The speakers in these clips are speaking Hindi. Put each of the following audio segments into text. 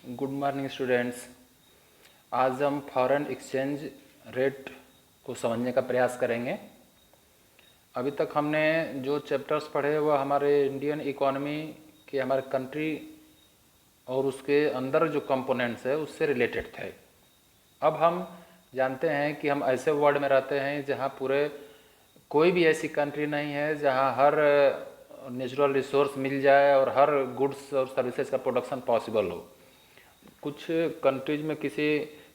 Good morning students. आज हम फॉरेन एक्सचेंज रेट को समझने का प्रयास करेंगे। अभी तक हमने जो चैप्टर्स पढ़े वह हमारे इंडियन इकोनॉमी के, हमारे कंट्री और उसके अंदर जो कंपोनेंट्स है उससे रिलेटेड थे। अब हम जानते हैं कि हम ऐसे वर्ल्ड में रहते हैं जहाँ पूरे कोई भी ऐसी कंट्री नहीं है जहाँ हर नेचुरल रिसोर्स मिल जाए और हर गुड्स और सर्विसेज का प्रोडक्शन पॉसिबल हो। कुछ कंट्रीज में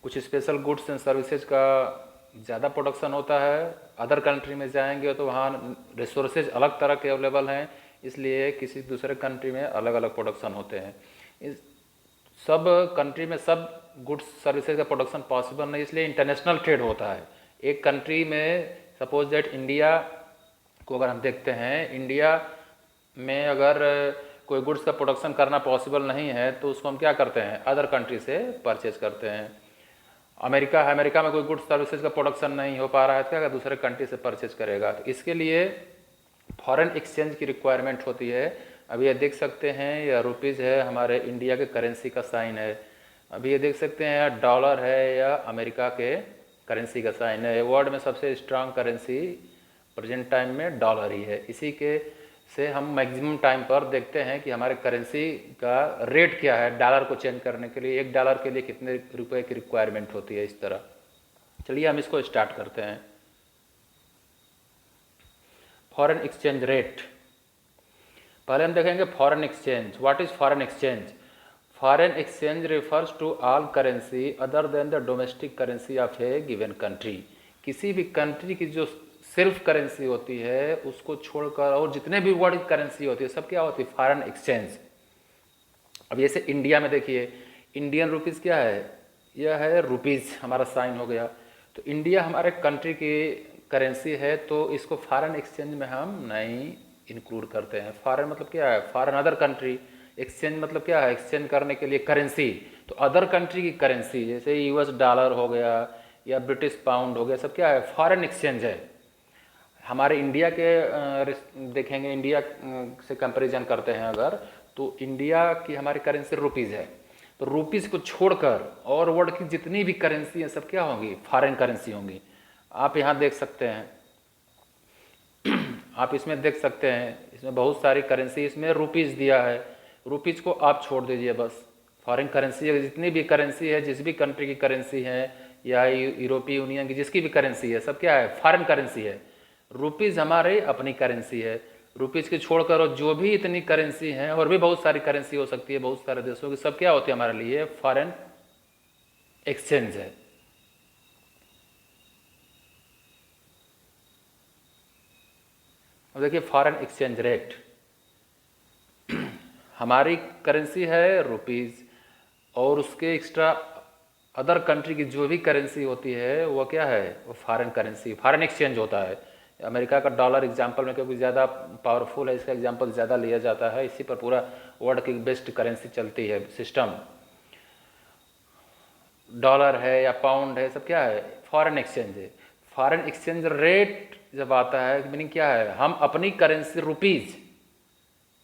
कुछ स्पेशल गुड्स एंड सर्विसेज का ज़्यादा प्रोडक्शन होता है। अदर कंट्री में जाएंगे तो वहाँ रिसोर्सेज अलग तरह के अवेलेबल हैं, इसलिए किसी दूसरे कंट्री में अलग अलग प्रोडक्शन होते हैं। इस सब कंट्री में सब गुड्स सर्विसेज का प्रोडक्शन पॉसिबल नहीं, इसलिए इंटरनेशनल ट्रेड होता है। एक कंट्री में सपोज दैट इंडिया को अगर हम देखते हैं, इंडिया में अगर कोई गुड्स का प्रोडक्शन करना पॉसिबल नहीं है तो उसको हम क्या करते हैं, अदर कंट्री से परचेज करते हैं। अमेरिका है, अमेरिका में कोई गुड्स सर्विसेज का प्रोडक्शन नहीं हो पा रहा है तो क्या दूसरे कंट्री से परचेज करेगा। तो इसके लिए फॉरेन एक्सचेंज की रिक्वायरमेंट होती है। अभी ये देख सकते हैं यह रुपीज़ है, हमारे इंडिया के करेंसी का साइन है। अभी ये देख सकते हैं डॉलर है या अमेरिका के करेंसी का साइन है। वर्ल्ड में सबसे स्ट्रांग करेंसी प्रेजेंट टाइम में डॉलर ही है। इसी के से हम मैक्सिमम टाइम पर देखते हैं कि हमारे करेंसी का रेट क्या है। डॉलर को चेंज करने के लिए एक डॉलर के लिए कितने रुपए की रिक्वायरमेंट होती है, इस तरह। चलिए हम इसको स्टार्ट करते हैं। फॉरेन एक्सचेंज रेट पहले हम देखेंगे। Foreign exchange, what is foreign exchange? Foreign exchange refers to all currency other than the domestic currency of a given country. किसी भी कंट्री की जो सिर्फ करेंसी होती है उसको छोड़कर और जितने भी वर्ल्ड करेंसी होती है सब क्या होती है, फॉरेन एक्सचेंज। अब जैसे इंडिया में देखिए, इंडियन रुपीज़ क्या है, यह है रुपीज़, हमारा साइन हो गया। तो इंडिया हमारे कंट्री की करेंसी है तो इसको फॉरेन एक्सचेंज में हम नहीं इंक्लूड करते हैं। फॉरेन मतलब क्या है, फॉरेन अदर कंट्री। एक्सचेंज मतलब क्या है, एक्सचेंज करने के लिए करेंसी। तो अदर कंट्री की करेंसी जैसे यूएस डॉलर हो गया या ब्रिटिश पाउंड हो गया, सब क्या है, फॉरेन एक्सचेंज है। हमारे इंडिया के देखेंगे, इंडिया से कंपैरिजन करते हैं अगर, तो इंडिया की हमारी करेंसी रुपीज़ है। तो रुपीज़ को छोड़कर और वर्ल्ड की जितनी भी करेंसी हैं सब क्या होंगी, फॉरेन करेंसी होंगी। आप यहाँ देख सकते हैं, आप इसमें देख सकते हैं, इसमें बहुत सारी करेंसी, इसमें रुपीज़ दिया है। रुपीज़ को आप छोड़ दीजिए बस। फॉरेन करेंसी जितनी भी करेंसी है, जिस भी कंट्री की करेंसी है या यूरोपीय यूनियन की जिसकी भी करेंसी है, सब क्या है, फॉरेन करेंसी है। रुपीज़ हमारे अपनी करेंसी है। रुपीज़ के छोड़कर और जो भी इतनी करेंसी हैं, और भी बहुत सारी करेंसी हो सकती है बहुत सारे देशों की, सब क्या होती है हमारे लिए, फॉरेन एक्सचेंज है। अब देखिए फॉरेन एक्सचेंज रेट, हमारी करेंसी है रुपीज़ और उसके एक्स्ट्रा अदर कंट्री की जो भी करेंसी होती है वो क्या है, वो फॉरेन करेंसी, फॉरेन एक्सचेंज होता है। अमेरिका का डॉलर एग्जांपल में क्योंकि ज़्यादा पावरफुल है, इसका एग्जांपल ज़्यादा लिया जाता है, इसी पर पूरा वर्ल्ड की बेस्ट करेंसी चलती है सिस्टम। डॉलर है या पाउंड है, सब क्या है, फॉरेन एक्सचेंज है। फॉरेन एक्सचेंज रेट जब आता है, मीनिंग क्या है, हम अपनी करेंसी रुपीज़,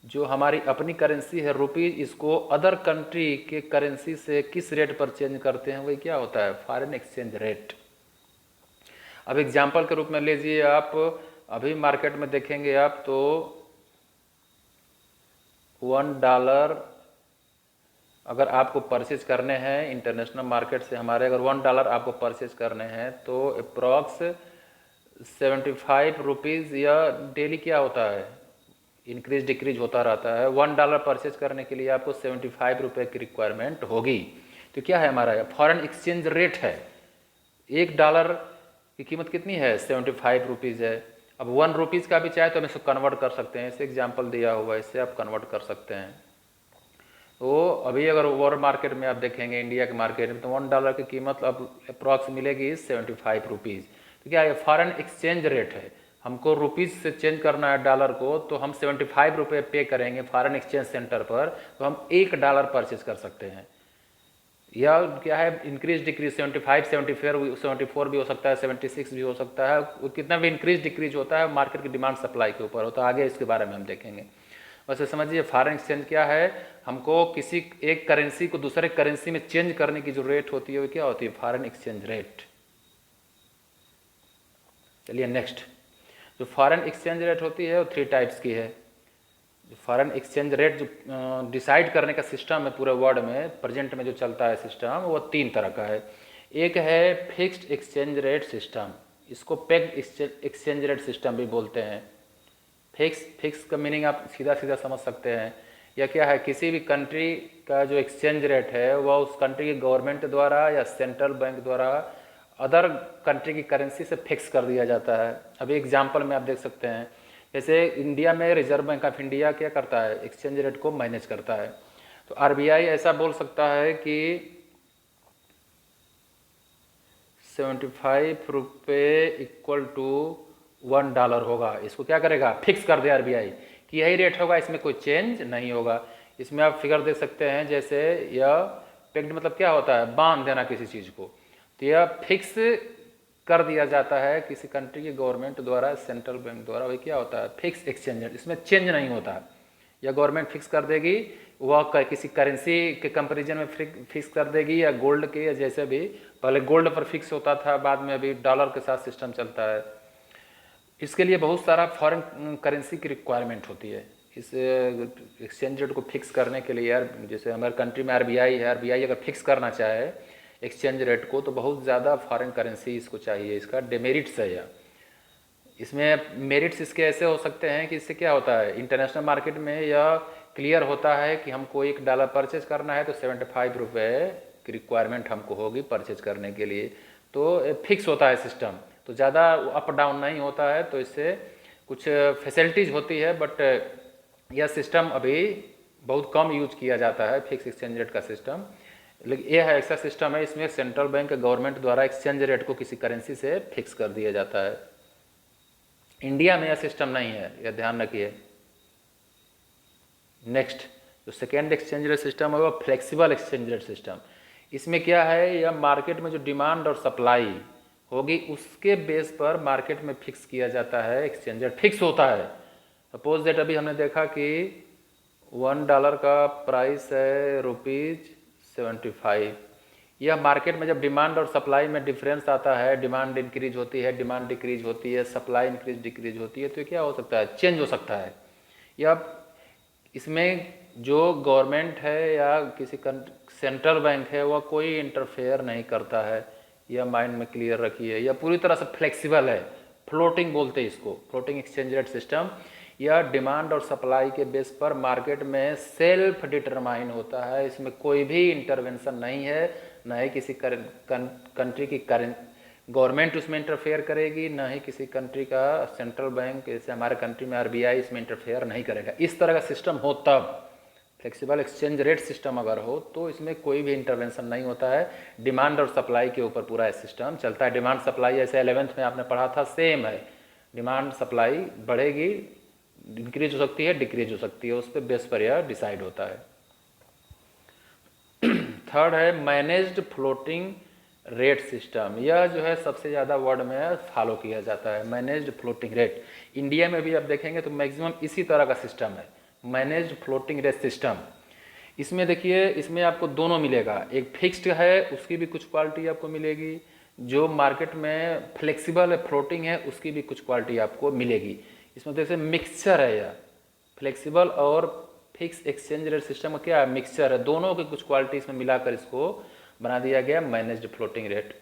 जो हमारी अपनी करेंसी है रुपीज़, इसको अदर कंट्री के करेंसी से किस रेट पर चेंज करते हैं, वही क्या होता है, फॉरेन एक्सचेंज रेट। अब एग्जांपल के रूप में लीजिए आप, अभी मार्केट में देखेंगे आप तो $1 अगर आपको परचेज करने हैं इंटरनेशनल मार्केट से, हमारे अगर $1 आपको परचेज करने हैं तो अप्रॉक्स 75 रुपीज़ या डेली क्या होता है, इंक्रीज डिक्रीज होता रहता है। $1 परचेज करने के लिए आपको 75 रुपये की रिक्वायरमेंट होगी। तो क्या है, हमारा फॉरेन एक्सचेंज रेट है। $1 की कीमत कितनी है, 75 रुपीज़ है। अब 1 रुपीज़ का भी चाहे तो हम इसको कन्वर्ट कर सकते हैं, इसे एग्जाम्पल दिया हुआ है, इससे आप कन्वर्ट कर सकते हैं। तो अभी अगर वर्ल्ड मार्केट में आप देखेंगे, इंडिया के मार्केट में, तो $1 की कीमत अब अप्रॉक्स मिलेगी 75 रुपीज़। तो क्या है, फॉरेन एक्सचेंज रेट है। हमको रुपीज़ से चेंज करना है डॉलर को, तो हम 75 रुपये पे करेंगे फॉरेन एक्सचेंज सेंटर पर, तो हम $1 परचेज कर सकते हैं। या क्या है, इंक्रीज डिक्रीज 75, 74 भी हो सकता है, 76 भी हो सकता है। कितना भी इंक्रीज डिक्रीज होता है मार्केट की डिमांड सप्लाई के ऊपर होता है। आगे इसके बारे में हम देखेंगे। वैसे समझिए फॉरेन एक्सचेंज क्या है, हमको किसी एक करेंसी को दूसरे करेंसी में चेंज करने की जो रेट होती है वो क्या होती है, फॉरेन एक्सचेंज रेट। चलिए नेक्स्ट, जो फॉरेन एक्सचेंज रेट होती है वो 3 टाइप्स की है। जो फॉरेन एक्सचेंज रेट जो डिसाइड करने का सिस्टम है पूरे वर्ल्ड में प्रेजेंट में जो चलता है सिस्टम, वो 3 तरह का है। एक है फिक्स्ड एक्सचेंज रेट सिस्टम, इसको पेग्ड एक्सचेंज रेट सिस्टम भी बोलते हैं। फिक्स का मीनिंग आप सीधा सीधा समझ सकते हैं, या क्या है, किसी भी कंट्री का जो एक्सचेंज रेट है वह उस कंट्री की गवर्नमेंट द्वारा या सेंट्रल बैंक द्वारा अदर कंट्री की करेंसी से फिक्स कर दिया जाता है। अभी एग्जांपल में आप देख सकते हैं, जैसे इंडिया में रिजर्व बैंक ऑफ इंडिया क्या करता है, एक्सचेंज रेट को मैनेज करता है। तो आरबीआई ऐसा बोल सकता है कि 75 रुपये इक्वल टू $1 होगा, इसको क्या करेगा, फिक्स कर दे आरबीआई कि यही रेट होगा, इसमें कोई चेंज नहीं होगा। इसमें आप फिगर देख सकते हैं, जैसे यह पेग्ड मतलब क्या होता है, बांध देना किसी चीज़ को, तो यह फिक्स कर दिया जाता है किसी कंट्री की गवर्नमेंट द्वारा, सेंट्रल बैंक द्वारा, वही क्या होता है, फिक्स एक्सचेंज रेट, इसमें चेंज नहीं होता है। या गवर्नमेंट फिक्स कर देगी, वह किसी करेंसी के कंपेरिजन में फिक्स कर देगी, या गोल्ड के, या जैसे भी पहले गोल्ड पर फिक्स होता था, बाद में अभी डॉलर के साथ सिस्टम चलता है। इसके लिए बहुत सारा फॉरेन करेंसी की रिक्वायरमेंट होती है इस एक्सचेंज रेट को फिक्स करने के लिए। यार जैसे हमारे कंट्री में आरबीआई है, आरबीआई अगर फिक्स करना चाहे एक्सचेंज रेट को तो बहुत ज़्यादा फॉरेन करेंसी इसको चाहिए, इसका डेमेरिट्स है। या इसमें मेरिट्स इसके ऐसे हो सकते हैं कि इससे क्या होता है, इंटरनेशनल मार्केट में यह क्लियर होता है कि हमको $1 परचेज करना है तो 75 रुपये की रिक्वायरमेंट हमको होगी परचेज करने के लिए, तो फिक्स होता है सिस्टम, तो ज़्यादा अप डाउन नहीं होता है, तो इससे कुछ फैसिलिटीज़ होती है। बट यह सिस्टम अभी बहुत कम यूज किया जाता है, फिक्स एक्सचेंज रेट का सिस्टम। लेकिन यह है ऐसा सिस्टम है, इसमें सेंट्रल बैंक गवर्नमेंट द्वारा एक्सचेंज रेट को किसी करेंसी से फिक्स कर दिया जाता है। इंडिया में यह सिस्टम नहीं है, यह ध्यान रखिए। नेक्स्ट, जो सेकेंड एक्सचेंज रेट सिस्टम है वो फ्लेक्सिबल एक्सचेंज रेट सिस्टम। इसमें क्या है, यह मार्केट में जो डिमांड और सप्लाई होगी उसके बेस पर मार्केट में फिक्स किया जाता है, एक्सचेंज रेट फिक्स होता है। सपोज दैट अभी हमने देखा कि $1 का प्राइस है ₹75। यह मार्केट में जब डिमांड और सप्लाई में डिफरेंस आता है, डिमांड इंक्रीज होती है, डिमांड डिक्रीज होती है, सप्लाई इंक्रीज डिक्रीज होती है, तो क्या हो सकता है, चेंज हो सकता है। या इसमें जो गवर्नमेंट है या किसी सेंट्रल बैंक है वह कोई इंटरफेयर नहीं करता है, यह माइंड में क्लियर रखिए। यह पूरी तरह से फ्लेक्सिबल है, फ्लोटिंग बोलते हैं इसको, फ्लोटिंग एक्सचेंज रेट सिस्टम। यह डिमांड और सप्लाई के बेस पर मार्केट में सेल्फ डिटरमाइन होता है, इसमें कोई भी इंटरवेंशन नहीं है, न ही किसी कंट्री की गवर्नमेंट उसमें इंटरफेयर करेगी, ना ही किसी कंट्री का सेंट्रल बैंक, जैसे हमारे कंट्री में आरबीआई इसमें इंटरफेयर नहीं करेगा। इस तरह का सिस्टम हो तब फ्लेक्सिबल एक्सचेंज रेट सिस्टम अगर हो तो इसमें कोई भी इंटरवेंशन नहीं होता है, डिमांड और सप्लाई के ऊपर पूरा सिस्टम चलता है। डिमांड सप्लाई ऐसे 11th में आपने पढ़ा था, सेम है, डिमांड सप्लाई बढ़ेगी, इंक्रीज हो सकती है, डिक्रीज हो सकती है, उस पर बेस पर यह डिसाइड होता है। थर्ड है मैनेज्ड फ्लोटिंग रेट सिस्टम। यह जो है सबसे ज़्यादा वर्ल्ड में फॉलो किया जाता है, मैनेज्ड फ्लोटिंग रेट। इंडिया में भी आप देखेंगे तो मैक्सिमम इसी तरह का सिस्टम है, मैनेज्ड फ्लोटिंग रेट सिस्टम। इसमें देखिए, इसमें आपको दोनों मिलेगा, एक फिक्स्ड है उसकी भी कुछ क्वालिटी आपको मिलेगी, जो मार्केट में फ्लेक्सिबल है, फ्लोटिंग है, उसकी भी कुछ क्वालिटी आपको मिलेगी। इसमें जैसे मिक्सचर है, यह फ्लेक्सिबल और फिक्स एक्सचेंज रेट सिस्टम का क्या है, मिक्सचर है, दोनों की कुछ क्वालिटी इसमें मिलाकर इसको बना दिया गया मैनेज्ड फ्लोटिंग रेट।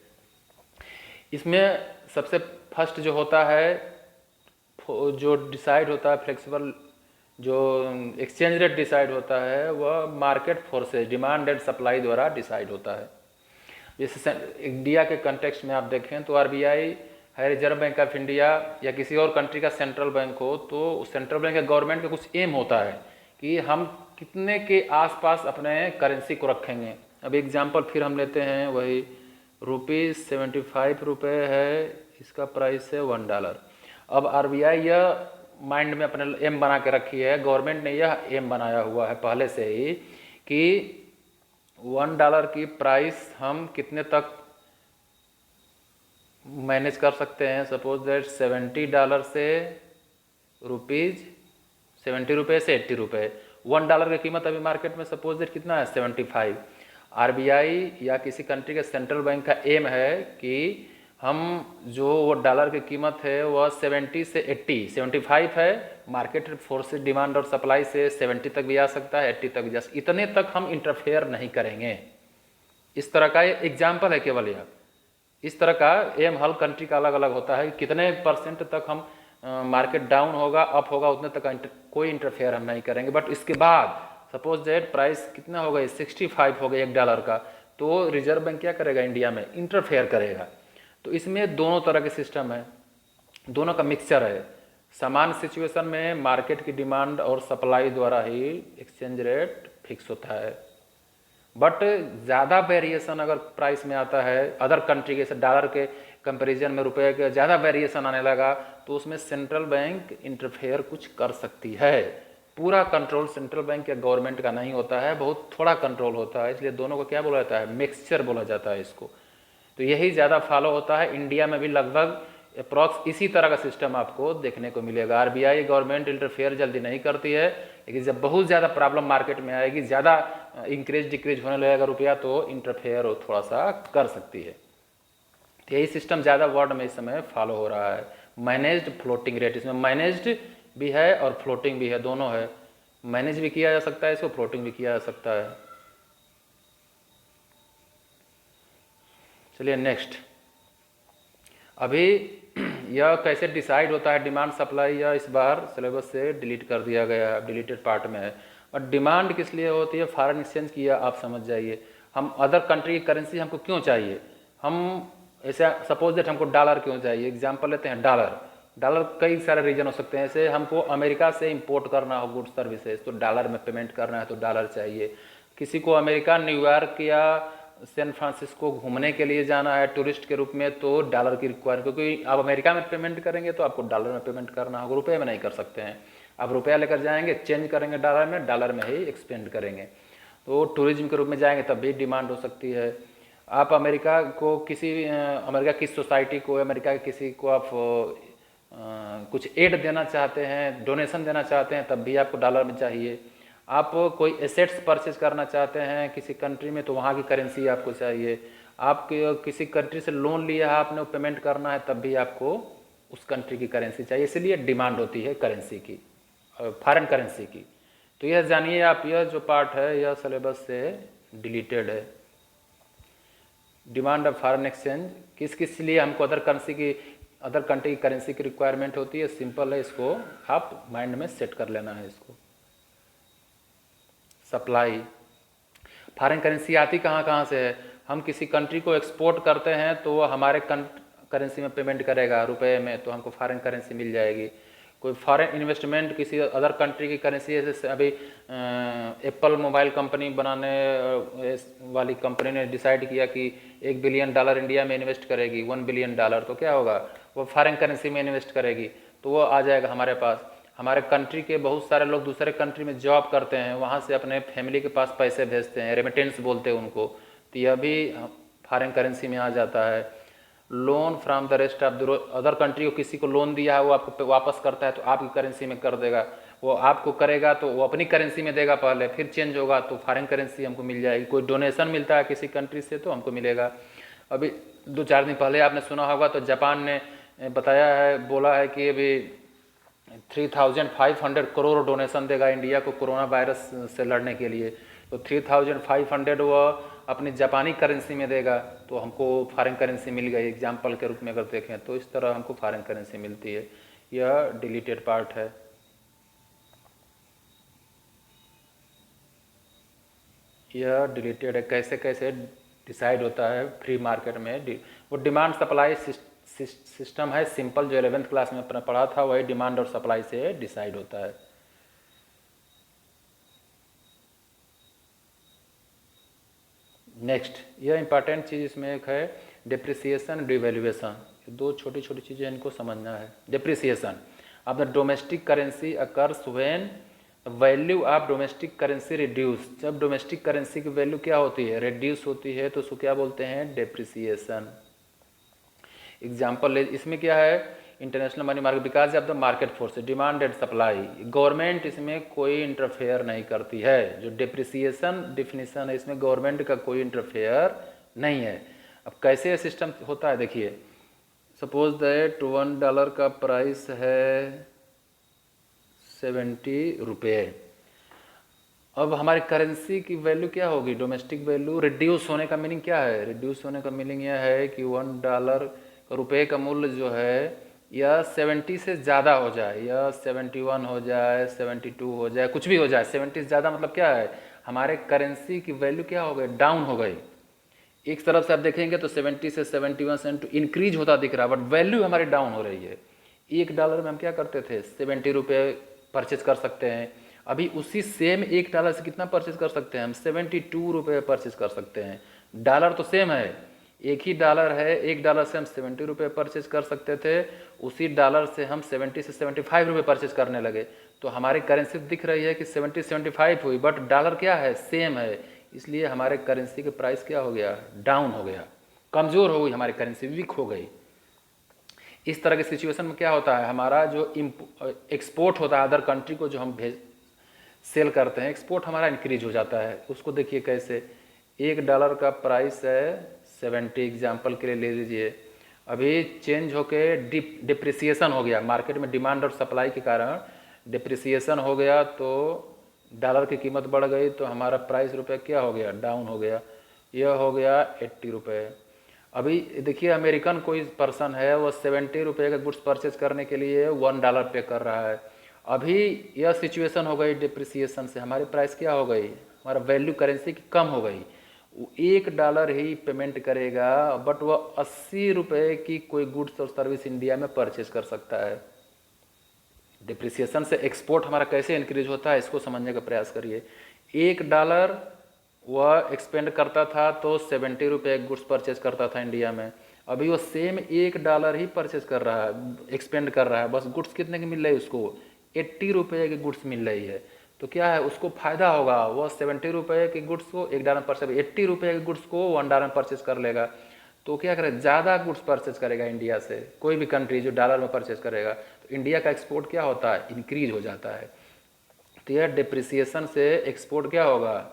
इसमें सबसे फर्स्ट जो होता है, जो डिसाइड होता है फ्लेक्सिबल, जो एक्सचेंज रेट डिसाइड होता है वह market forces, demand and supply द्वारा डिसाइड होता है। जैसे इंडिया के कंटेक्स्ट में आप देखें तो आरबीआई है, रिजर्व बैंक ऑफ इंडिया, या किसी और कंट्री का सेंट्रल बैंक हो तो सेंट्रल बैंक या गवर्नमेंट का कुछ एम होता है कि हम कितने के आसपास अपने करेंसी को रखेंगे। अब एग्जांपल फिर हम लेते हैं, वही ₹75 है, इसका प्राइस है $1। अब आरबीआई यह माइंड में अपने एम बना के रखी है, गवर्नमेंट ने यह एम बनाया हुआ है पहले से ही कि $1 की प्राइस हम कितने तक मैनेज कर सकते हैं। सपोज दैट $70 से ₹70 से ₹80। $1 की कीमत अभी मार्केट में सपोज दैट कितना है 75। आरबीआई या किसी कंट्री के सेंट्रल बैंक का एम है कि हम जो वो डॉलर की कीमत है वह 70 से 80, 75 है, मार्केट फोर्सेस डिमांड और सप्लाई से 70 तक भी आ सकता है, 80 तक भी जा सकता है, इतने तक हम इंटरफेयर नहीं करेंगे। इस तरह का ये एग्जाम्पल है केवल यह। इस तरह का एम हर कंट्री का अलग अलग होता है, कितने परसेंट तक हम मार्केट डाउन होगा अप होगा उतने तक कोई इंटरफेयर हम नहीं करेंगे। बट इसके बाद सपोज दैट प्राइस कितना हो गई 65 हो गई $1 का, तो रिजर्व बैंक क्या करेगा इंडिया में इंटरफेयर करेगा। तो इसमें दोनों तरह के सिस्टम है, दोनों का मिक्सचर है। समान सिचुएशन में मार्केट की डिमांड और सप्लाई द्वारा ही एक्सचेंज रेट फिक्स होता है। बट ज़्यादा वेरिएशन अगर प्राइस में आता है अदर कंट्री के, जैसे डॉलर के कंपैरिजन में रुपए के ज़्यादा वेरिएशन आने लगा, तो उसमें सेंट्रल बैंक इंटरफेयर कुछ कर सकती है। पूरा कंट्रोल सेंट्रल बैंक या गवर्नमेंट का नहीं होता है, बहुत थोड़ा कंट्रोल होता है, इसलिए दोनों को क्या बोला जाता है, मिक्सचर बोला जाता है इसको। तो यही ज़्यादा फॉलो होता है। इंडिया में भी लगभग अप्रॉक्स इसी तरह का सिस्टम आपको देखने को मिलेगा। आरबीआई गवर्नमेंट इंटरफेयर जल्दी नहीं करती है, लेकिन जब बहुत ज़्यादा प्रॉब्लम मार्केट में आएगी, ज़्यादा इंक्रीज डिक्रीज होने लगेगा रुपया, तो इंटरफेयर थोड़ा सा कर सकती है। तो यही सिस्टम ज़्यादा वर्ल्ड में इस समय फॉलो हो रहा है। मैनेज्ड फ्लोटिंग रेट, इसमें मैनेज्ड भी है और फ्लोटिंग भी है, दोनों है। मैनेज भी किया जा सकता है इसको, फ्लोटिंग भी किया जा सकता है। चलिए नेक्स्ट, अभी यह कैसे डिसाइड होता है डिमांड सप्लाई, या इस बार सिलेबस से डिलीट कर दिया गया है, डिलीटेड पार्ट में है। और डिमांड किस लिए होती है, फॉरेन एक्सचेंज की, आप समझ जाइए। हम अदर कंट्री की करेंसी हमको क्यों चाहिए, हम ऐसे सपोज दैट हमको डॉलर क्यों चाहिए, एग्जांपल लेते हैं डॉलर। डॉलर कई सारे रीजन हो सकते हैं, जैसे हमको अमेरिका से इंपोर्ट करना हो गुड्स सर्विसेज तो डॉलर में पेमेंट करना है तो डॉलर चाहिए। किसी को अमेरिका न्यूयॉर्क या सैन फ्रांसिस्को घूमने के लिए जाना है टूरिस्ट के रूप में तो डॉलर की रिक्वायर, क्योंकि आप अमेरिका में पेमेंट करेंगे तो आपको डॉलर में पेमेंट करना होगा, रुपये में नहीं कर सकते हैं। आप रुपया लेकर जाएंगे, चेंज करेंगे डॉलर में ही एक्सपेंड करेंगे। तो टूरिज्म के रूप में जाएंगे तब भी डिमांड हो सकती है। आप अमेरिका को अमेरिका की सोसाइटी को, अमेरिका के किसी को आप कुछ एड देना चाहते हैं, डोनेशन देना चाहते हैं, तब भी आपको डॉलर में चाहिए। आप कोई एसेट्स परचेज करना चाहते हैं किसी कंट्री में तो वहाँ की करेंसी आपको चाहिए। आप किसी कंट्री से लोन लिया है आपने, पेमेंट करना है, तब भी आपको उस कंट्री की करेंसी चाहिए, इसलिए डिमांड होती है करेंसी की, फॉरेन करेंसी की। तो यह जानिए आप, यह जो पार्ट है यह सिलेबस से डिलीटेड है। डिमांड ऑफ फॉरेन एक्सचेंज किस किस लिए हमको अदर कंट्री की करेंसी की रिक्वायरमेंट होती है, सिंपल है, इसको आप माइंड में सेट कर लेना है इसको। सप्लाई, फॉरेन करेंसी आती कहाँ से है, हम किसी कंट्री को एक्सपोर्ट करते हैं तो वो हमारे करेंसी में पेमेंट करेगा रुपए में, तो हमको फॉरेन करेंसी मिल जाएगी। कोई फॉरेन इन्वेस्टमेंट किसी अदर कंट्री की करेंसी, जैसे अभी एप्पल मोबाइल कंपनी बनाने वाली कंपनी ने डिसाइड किया कि $1 बिलियन इंडिया में इन्वेस्ट करेगी, $1 बिलियन, तो क्या होगा, वो फॉरेन करेंसी में इन्वेस्ट करेगी, तो वो आ जाएगा हमारे पास। हमारे कंट्री के बहुत सारे लोग दूसरे कंट्री में जॉब करते हैं, वहाँ से अपने फैमिली के पास पैसे भेजते हैं, रेमिटेंस बोलते हैं उनको, तो यह भी फॉरेन करेंसी में आ जाता है। Loan from the rest of the other country को किसी को लोन दिया है वो आपको वापस करता है तो आपकी करेंसी में कर देगा, वो आपको करेगा तो वो अपनी करेंसी में देगा पहले, फिर चेंज होगा तो फॉरेन करेंसी हमको मिल जाएगी। कोई डोनेशन मिलता है किसी कंट्री से तो हमको मिलेगा। अभी 2-4 दिन पहले आपने सुना होगा तो जापान ने बताया है, बोला है कि अभी 3,500 करोड़ डोनेशन देगा इंडिया को कोरोना वायरस से लड़ने के लिए। तो 3,500 वो अपनी जापानी करेंसी में देगा, तो हमको फॉरेन करेंसी मिल गई, एग्जाम्पल के रूप में अगर देखें तो इस तरह हमको फॉरेन करेंसी मिलती है। यह डिलीटेड पार्ट है। यह डिलीटेड है, कैसे कैसे डिसाइड होता है फ्री मार्केट में। वो डिमांड सप्लाई सिस्टम है सिंपल, जो 11th क्लास में अपना पढ़ा था, वही डिमांड और सप्लाई से डिसाइड होता है। नेक्स्ट, यह इंपॉर्टेंट चीज़ इसमें एक है डिप्रिसिएशन, डिवैल्यूएशन। दो छोटी छोटी चीज़ें इनको समझना है। Depreciation of the domestic currency occurs when value of domestic currency reduce. जब डोमेस्टिक करेंसी की वैल्यू क्या होती है, रिड्यूस होती है, तो उसको क्या बोलते हैं, डिप्रिसिएशन। एग्जाम्पल ले, इसमें क्या है, international money market because of the market force, demand and supply. Government इसमें कोई इंटरफेयर नहीं करती है। जो डिप्रिसिएशन डिफिनीशन है इसमें गवर्नमेंट का कोई इंटरफेयर नहीं है। अब कैसे ये सिस्टम होता है देखिए, सपोज दैट $1 का प्राइस है 70 रुपये। अब हमारी करेंसी की वैल्यू क्या होगी, डोमेस्टिक वैल्यू रिड्यूस होने का मीनिंग क्या है, रिड्यूस होने का मीनिंग यह है कि $1 रुपये का मूल्य जो है या 70 से ज़्यादा हो जाए, या 71 हो जाए, 72 हो जाए, कुछ भी हो जाए। 70 से ज़्यादा मतलब क्या है, हमारे करेंसी की वैल्यू क्या हो गई, डाउन हो गई। एक तरफ से आप देखेंगे तो 70 से 71 सेंट इंक्रीज होता दिख रहा है, बट वैल्यू हमारी डाउन हो रही है। $1 में हम क्या करते थे, 70 रुपये परचेज कर सकते हैं। अभी उसी सेम $1 से कितना परचेज कर सकते हैं हम, 72 रुपये परचेज कर सकते हैं। डॉलर तो सेम है, एक ही डॉलर है, $1 से हम 70 रुपये परचेज कर सकते थे, उसी डॉलर से हम 70 से 75 रुपये परचेज करने लगे। तो हमारी करेंसी दिख रही है कि 70 75 हुई, बट डॉलर क्या है, सेम है। इसलिए हमारे करेंसी के प्राइस क्या हो गया, डाउन हो गया, कमज़ोर हो गई हमारी करेंसी, वीक हो गई। इस तरह की सिचुएशन में क्या होता है, हमारा जो एक्सपोर्ट होता है अदर कंट्री को, जो हम सेल करते हैं, एक्सपोर्ट हमारा इंक्रीज हो जाता है। उसको देखिए कैसे, $1 का प्राइस है 70, एग्जाम्पल के लिए ले लीजिए। अभी चेंज होके डिप्रिसिएशन हो गया, मार्केट में डिमांड और सप्लाई के कारण डिप्रिसिएशन हो गया, तो डॉलर की कीमत बढ़ गई, तो हमारा प्राइस रुपये क्या हो गया, डाउन हो गया। यह हो गया 80 रुपये। अभी देखिए अमेरिकन कोई पर्सन है, वो 70 रुपये का गुड्स परचेज करने के लिए $1 पे कर रहा है। अभी यह सिचुएशन हो गई डिप्रिसिएशन से, हमारी प्राइस क्या हो गई, हमारा वैल्यू करेंसी की कम हो गई। वो $1 ही पेमेंट करेगा, बट वह 80 रुपये की कोई गुड्स और सर्विस इंडिया में परचेज कर सकता है। डिप्रिसिएशन से एक्सपोर्ट हमारा कैसे इंक्रीज होता है, इसको समझने का प्रयास करिए। $1 वह एक्सपेंड करता था तो 70 रुपये गुड्स परचेज करता था इंडिया में। अभी वो सेम $1 ही परचेज कर रहा है, एक्सपेंड कर रहा है, बस गुड्स कितने की मिल रही है उसको, 80 रुपये की गुड्स मिल रही है। तो क्या है, उसको फायदा होगा, वह 70 रुपये के गुड्स को $1 में परचेज, 80 रुपये के गुड्स को $1 में परचेज कर लेगा। तो क्या करे, ज़्यादा गुड्स परचेज करेगा इंडिया से, कोई भी कंट्री जो डॉलर में परचेज करेगा, तो इंडिया का एक्सपोर्ट क्या होता है, इंक्रीज हो जाता है। तो यह डिप्रिसिएशन से एक्सपोर्ट क्या होगा,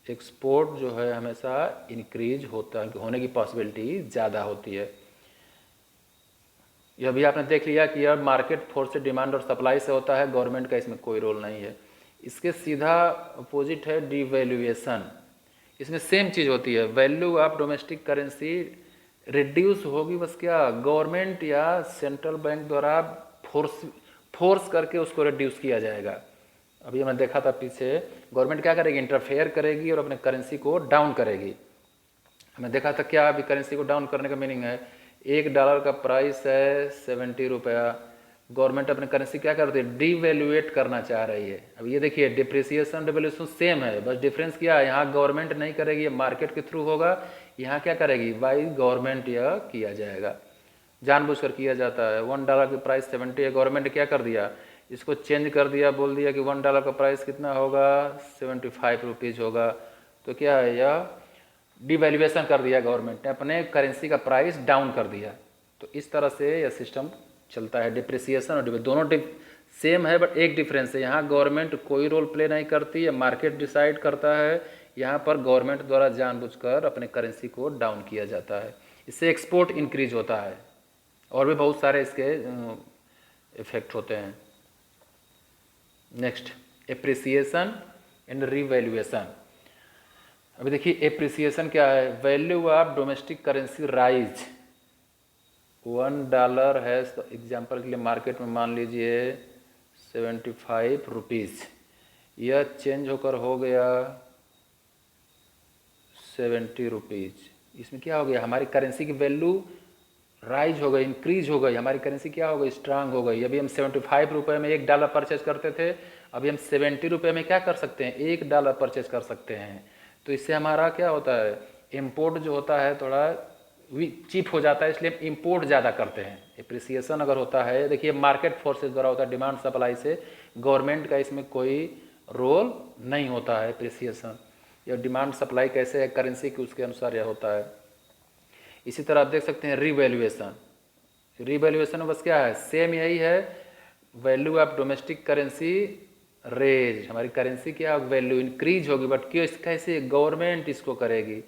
एक्सपोर्ट जो है हमेशा इंक्रीज होता है, होने की पॉसिबिलिटी ज़्यादा होती है। यह भी आपने देख लिया कि यह मार्केट फोर्स से, डिमांड और सप्लाई से होता है, गवर्नमेंट का इसमें कोई रोल नहीं है। इसके सीधा अपोजिट है डिवैल्यूएशन। इसमें सेम चीज़ होती है, value of domestic currency reduce होगी, बस क्या गवर्नमेंट या सेंट्रल बैंक द्वारा फोर्स करके उसको रिड्यूस किया जाएगा। अभी हमने देखा था पीछे, गवर्नमेंट क्या करेगी, इंटरफेयर करेगी और अपने करेंसी को डाउन करेगी। हमने देखा था क्या, अभी करेंसी को डाउन करने का मीनिंग है, $1 का प्राइस है 70 रुपया, गवर्नमेंट अपने करेंसी क्या करती है, डिवैल्यूएट करना चाह रही है। अब ये देखिए डिप्रिसिएशन डिवैल्यूएशन सेम है, बस डिफरेंस क्या है, यहाँ गवर्नमेंट नहीं करेगी, ये मार्केट के थ्रू होगा, यहाँ क्या करेगी, बाई गवर्नमेंट यह किया जाएगा, जानबूझकर किया जाता है। $1 की प्राइस 70 है, गवर्नमेंट क्या कर दिया, इसको चेंज कर दिया, बोल दिया कि $1 का प्राइस कितना होगा, 75 रुपीज़ होगा। तो क्या है, यह डिवैल्यूएशन कर दिया, गवर्नमेंट ने अपने करेंसी का प्राइस डाउन कर दिया। तो इस तरह से यह सिस्टम चलता है। डिप्रिसिएशन और दोनों सेम है, बट एक डिफरेंस है, यहाँ गवर्नमेंट कोई रोल प्ले नहीं करती है, मार्केट डिसाइड करता है। यहाँ पर गवर्नमेंट द्वारा जानबूझकर अपने करेंसी को डाउन किया जाता है, इससे एक्सपोर्ट इंक्रीज होता है, और भी बहुत सारे इसके इफेक्ट होते हैं। Next, appreciation and revaluation. अभी देखिए एप्रिसिएशन क्या है, value of domestic currency rise. $1 है, एग्जाम्पल के लिए मार्केट में मान लीजिए 75 रुपीज़, यह चेंज होकर हो गया 70 रुपीज़। इसमें क्या हो गया, हमारी करेंसी की वैल्यू राइज हो गई, इंक्रीज हो गई, हमारी करेंसी क्या हो गई, स्ट्रांग हो गई। अभी हम 75 रुपये में $1 परचेज करते थे, अभी हम 70 रुपये में क्या कर सकते हैं, $1 परचेज कर सकते हैं। तो इससे हमारा क्या होता है, इम्पोर्ट जो होता है थोड़ा चीप हो जाता है, इसलिए हम इम्पोर्ट ज़्यादा करते हैं। एप्रिसिएशन अगर होता है, देखिए मार्केट फोर्सेस द्वारा होता है, डिमांड सप्लाई से, गवर्नमेंट का इसमें कोई रोल नहीं होता है। एप्रिसिएशन या डिमांड सप्लाई कैसे है करेंसी की, उसके अनुसार यह होता है। इसी तरह आप देख सकते हैं रिवैल्यूएशन। रिवैल्यूएशन बस क्या है, सेम यही है, value of domestic currency raise, हमारी करेंसी क्या वैल्यू इंक्रीज होगी, बट क्यों, कैसे, गवर्नमेंट इसको करेगी,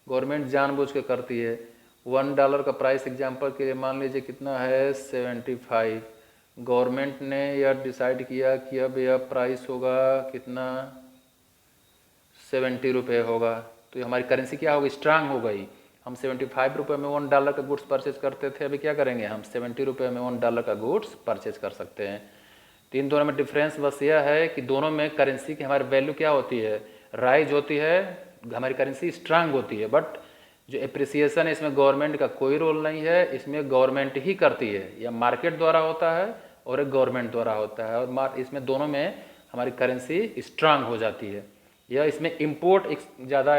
गवर्नमेंट जानबूझ के करती है। $1 का प्राइस एग्जांपल के लिए मान लीजिए कितना है 75, गवर्नमेंट ने यह डिसाइड किया कि अब यह प्राइस होगा कितना 70 रुपये होगा, तो हमारी करेंसी क्या होगी, स्ट्रांग हो गई। हम 75 रुपये में $1 का गुड्स परचेज करते थे, अभी क्या करेंगे हम 70 रुपये में $1 का गुड्स परचेज कर सकते हैं। तो इन दोनों में डिफरेंस बस यह है कि दोनों में करेंसी की हमारी वैल्यू क्या होती है, राइज होती है, हमारी करेंसी स्ट्रांग होती है। बट जो एप्रिसिएशन है इसमें गवर्नमेंट का कोई रोल नहीं है, इसमें गवर्नमेंट ही करती है, या मार्केट द्वारा होता है और एक गवर्नमेंट द्वारा होता है, और इसमें दोनों में हमारी करेंसी स्ट्रांग हो जाती है। या इसमें इम्पोर्ट ज़्यादा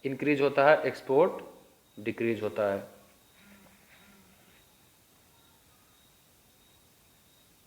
इंक्रीज होता है, एक्सपोर्ट डिक्रीज होता है।